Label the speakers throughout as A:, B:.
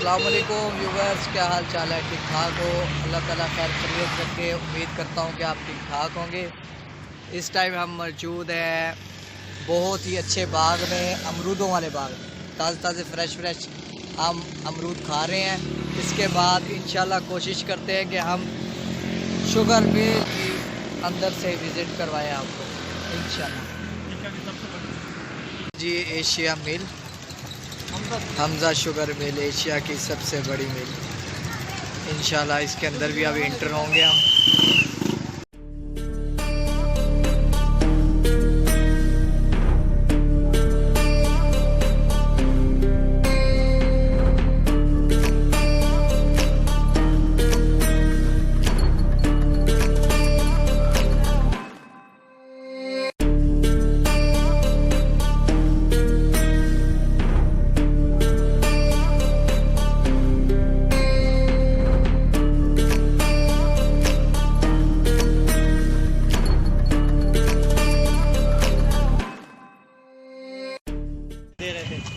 A: अस्सलाम वालेकुम व्यूवर्स, क्या हाल चाल है? ठीक ठाक हो? अल्लाह ताला खैर खैरियत रखे। उम्मीद करता हूँ कि आप ठीक ठाक होंगे। इस टाइम हम मौजूद हैं बहुत ही अच्छे बाग में, अमरूदों वाले बाग में। ताज़े ताज़े फ्रेश हम अमरूद खा रहे हैं। इसके बाद इंशाल्लाह कोशिश करते हैं कि हम शुगर मिल की अंदर से विज़िट करवाएं आपको इंशाल्लाह। जी, एशिया मिल, हमजा शुगर मिल एशिया की सबसे बड़ी मिल। इंशाल्लाह इसके अंदर भी अभी इंटर होंगे हम।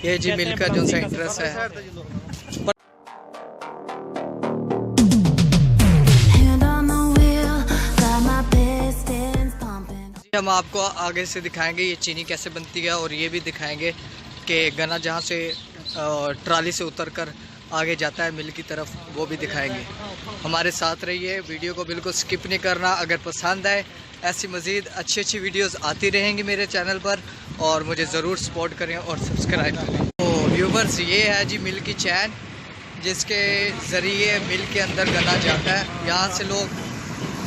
A: ये जी मिल का जो सा इंटरेस्ट है। हम आपको आगे से दिखाएंगे ये चीनी कैसे बनती है, और ये भी दिखाएंगे कि गन्ना जहाँ से ट्राली से उतरकर आगे जाता है मिल की तरफ, वो भी दिखाएंगे। हमारे साथ रहिए, वीडियो को बिल्कुल स्किप नहीं करना। अगर पसंद आए ऐसी मज़ीद अच्छी वीडियोस आती रहेंगी मेरे चैनल पर, और मुझे ज़रूर सपोर्ट करें और सब्सक्राइब करें। तो व्यूवर्स, ये है जी मिल की चैन, जिसके ज़रिए मिल के अंदर गन्ना जाता है। यहाँ से लोग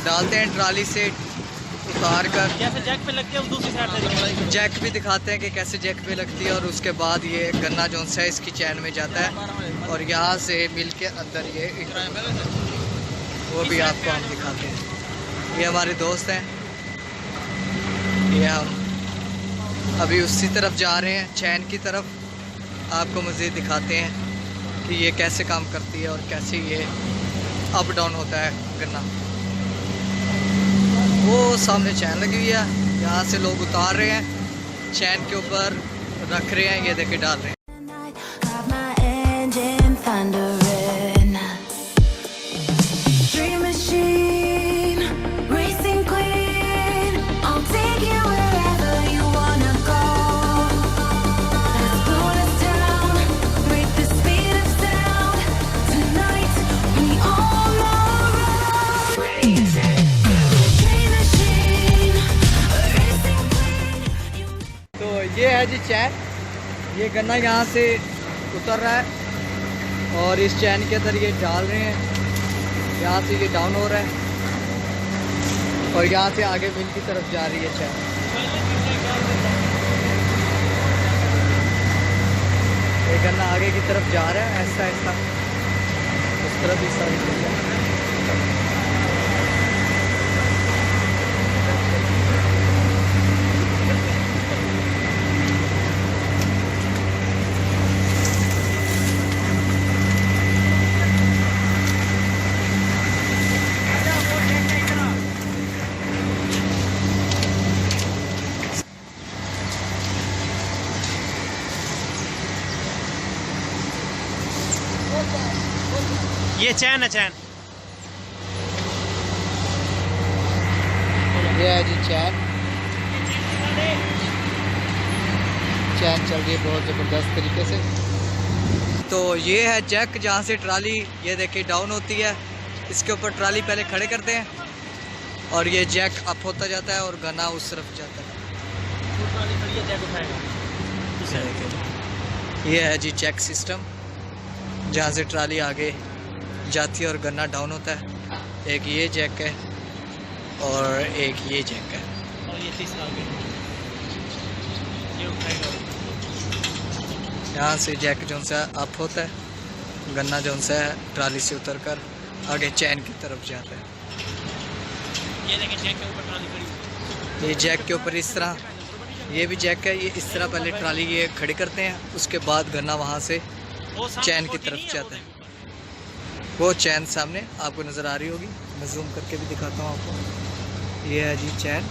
A: डालते हैं ट्राली से उतार कर।
B: कैसे जैक पे लगती है, दूसरी साइड से
A: जैक भी दिखाते हैं कि कैसे जैक पे लगती है, और उसके बाद ये गन्ना जो है इसकी चैन में जाता है, और यहाँ से मिल के अंदर ये वो भी आपको हम दिखाते हैं। ये हमारे दोस्त हैं, ये हम अभी उसी तरफ जा रहे हैं, चैन की तरफ। आपको मज़ीद दिखाते हैं कि ये कैसे काम करती है और कैसे ये अप डाउन होता है गन्ना। वो सामने चैन लगी हुई है, यहाँ से लोग उतार रहे हैं, चैन के ऊपर रख रहे हैं, ये देखे डाल रहे हैं। ये है जी चैन, ये गन्ना यहाँ से उतर रहा है और इस चैन के अंदर ये डाल रहे हैं। यहाँ से ये डाउन हो रहा है और यहाँ से आगे मिल की तरफ जा रही है चैन। ये गन्ना आगे की तरफ जा रहा है, ऐसा ऐसा उस तरफ ही सारी।
B: ये चैन है, चैन
A: ये है जी चैन चल रही है बहुत ज़बरदस्त तरीके से। तो ये है जैक, जहाँ से ट्राली ये देखिए डाउन होती है, इसके ऊपर ट्राली पहले खड़े करते हैं और ये जैक अप होता जाता है और गन्ना उस तरफ जाता है। ये है जी जैक सिस्टम, जहाँ से ट्राली आगे जाती है और गन्ना डाउन होता है। एक ये जैक है और एक ये जैक है,
B: और ये तीसरा ये उठाएगा।
A: यहाँ से जैक जो सा अप होता है, गन्ना जो सा है ट्राली से उतरकर आगे चैन की तरफ जाता है।
B: ये देखिए जैक के ऊपर ट्राली खड़ी,
A: ये जैक के ऊपर इस तरह, ये भी जैक है, ये इस तरह पहले ट्राली ये खड़ी करते हैं, उसके बाद गन्ना वहाँ से चैन की तरफ जाता है। वो चैन सामने आपको नज़र आ रही होगी, मैं जूम करके भी दिखाता हूँ आपको। ये है जी चैन,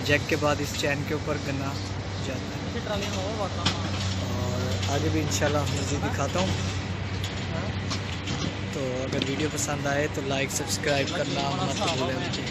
A: जैक के बाद इस चैन के ऊपर गन्ना जाता है।
B: और
A: आगे भी इंशाल्लाह मज़ीद दिखाता हूँ। तो अगर वीडियो पसंद आए तो लाइक सब्सक्राइब करना मत भूलें।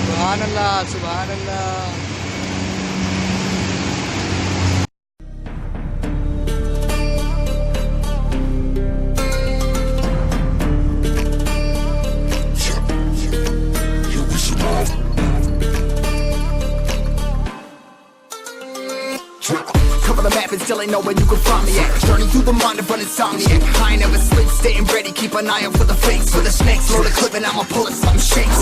A: सुभान अल्लाह, सुभान अल्लाह।
C: Cover the map and still ain't know where you can find me at. Journey through the mind of an insomniac. I ain't never sleep, staying ready, keep an eye out for the fakes. For the snakes, load a clip and I'ma pull it, something shakes.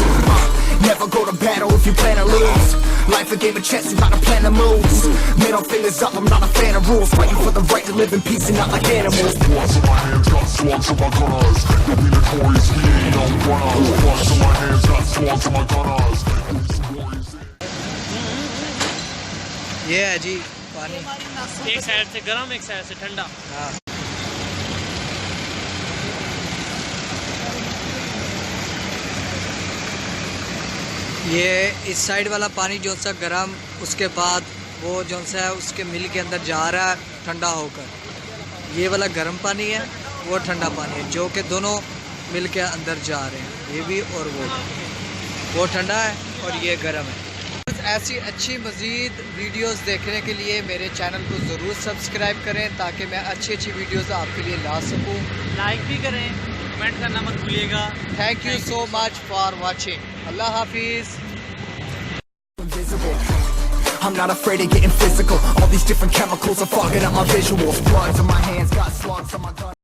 C: Never go to battle if you plan to lose. Life a game of chess, you gotta plan the moves. Middle fingers up, I'm not a fan of rules. Fighting for the right to live in peace and not like animals.
D: Bloods in my hands, got slugs in my gunners. You'll be notorious, we ain't no runners. Bloods in my hands, got slugs in my gunners.
A: ये है जी पानी।
B: एक side से गर्म, एक side से ठंडा।
A: हाँ। ये इस साइड वाला पानी जो सा गर्म, उसके बाद वो जो सा है उसके मिल के अंदर जा रहा है ठंडा होकर। ये वाला गर्म पानी है, वो ठंडा पानी है, जो कि दोनों मिल के अंदर जा रहे हैं। ये भी और वो ठंडा है और ये गर्म है। ऐसी अच्छी मज़ीद वीडियोस देखने के लिए मेरे चैनल को ज़रूर सब्सक्राइब करें, ताकि मैं अच्छी वीडियोस आपके लिए ला सकूं।
B: लाइक भी करें, कमेंट करना मत भूलिएगा।
A: Thank you so much for watching. Allah हाफिज़।
C: I'm not afraid of getting physical. All these different chemicals are fogging up my visuals. Bloods in my hands, got slugs on my gun.